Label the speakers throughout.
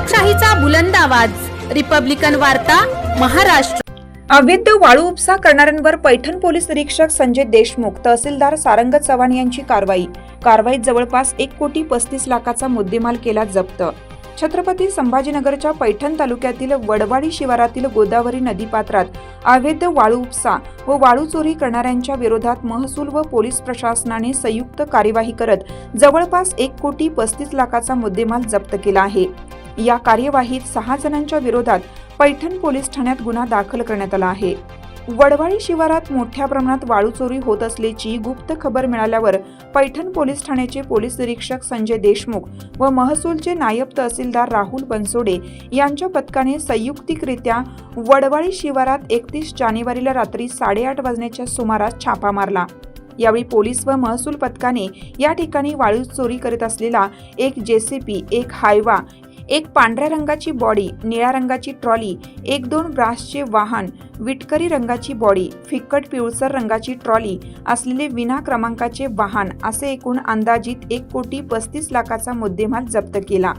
Speaker 1: लोकशाहीचा बुलंद आवाज, रिपब्लिकन वार्ता, महाराष्ट्र।
Speaker 2: अवैध वाळू उपसा करणाऱ्यांवर पैठण पोलीस निरीक्षक संजय देशमुख, तहसीलदार सारंग चव्हाण यांची कारवाईत जवळपास 1,35,00,000चा मुद्देमाल केला जप्त। छत्रपती संभाजीनगरच्या पैठण तालुक्यातील वडवाडी शिवारातील गोदावरी नदीपात्रात अवैध वाळू उपसा व वाळू चोरी करणाऱ्यांच्या विरोधात महसूल व पोलीस प्रशासनाने संयुक्त कार्यवाही करत जवळपास 1,35,00,000चा मुद्देमाल जप्त केला आहे। या कार्यवाहीत 6 जणांच्या विरोधात पैठण पोलीस ठाण्यात गुन्हा दाखल करण्यात आला आहे। वडवाडी शिवारात मोठ्या प्रमाणात वाळू चोरी होत असल्याची गुप्त खबर मिळाल्यावर पैठण पोलीस ठाण्याचे पोलीस निरीक्षक संजय देशमुख व महसूलचे नायब तहसीलदार राहुल बनसोडे यांच्या पथकाने संयुक्तिकरित्या वडवाडी शिवारात 31 जानेवारीला रात्री 8:30 वाजण्याच्या सुमारास छापा मारला। यावेळी पोलीस व महसूल पथकाने या ठिकाणी वाळू चोरी करीत असलेला एक जेसीपी, एक हायवा, एक पांढऱ्या रंगाची बॉडी, निळ्या रंगाची ट्रॉली, 1-2 ब्रासचे वाहन, विटकरी रंगाची बॉडी, फिकट पिवळसर रंगाची ट्रॉली असलेले विना क्रमांकाचे वाहन असे एकूण अंदाजित 1,35,00,000चा मुद्देमाल जप्त केला।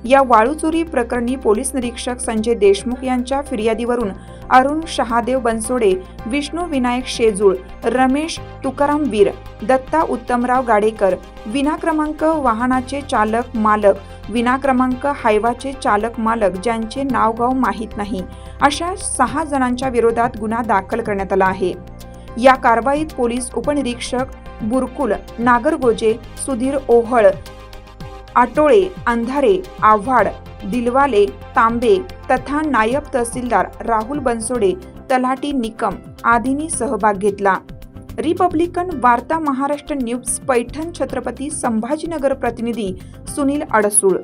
Speaker 2: या वाळू चोरी प्रकरणी पोलीस निरीक्षक संजय देशमुख यांच्या फिर्यादीवरून अरुण शहादेव बनसोडे, विष्णू विनायक शेजूळ, रमेश तुकाराम वीर, दत्ता उत्तमराव गाडेकर, विना क्रमांक वाहनाचे चालक मालक, विना क्रमांक हायवाचे चालक मालक ज्यांचे नावगाव माहीत नाही, अशा 6 जणांच्या विरोधात गुन्हा दाखल करण्यात आला आहे। या कारवाईत पोलीस उपनिरीक्षक बुरकुल, नागरगोजे, सुधीर ओहळ, आटोळे, अंधारे, आव्हाड, दिलवाले, तांबे तथा नायब तहसीलदार राहुल बनसोडे, तलाठी निकम आदींनी सहभाग घेतला। रिपब्लिकन वार्ता महाराष्ट्र न्यूज पैठण छत्रपती संभाजीनगर प्रतिनिधी सुनील अडसूळ।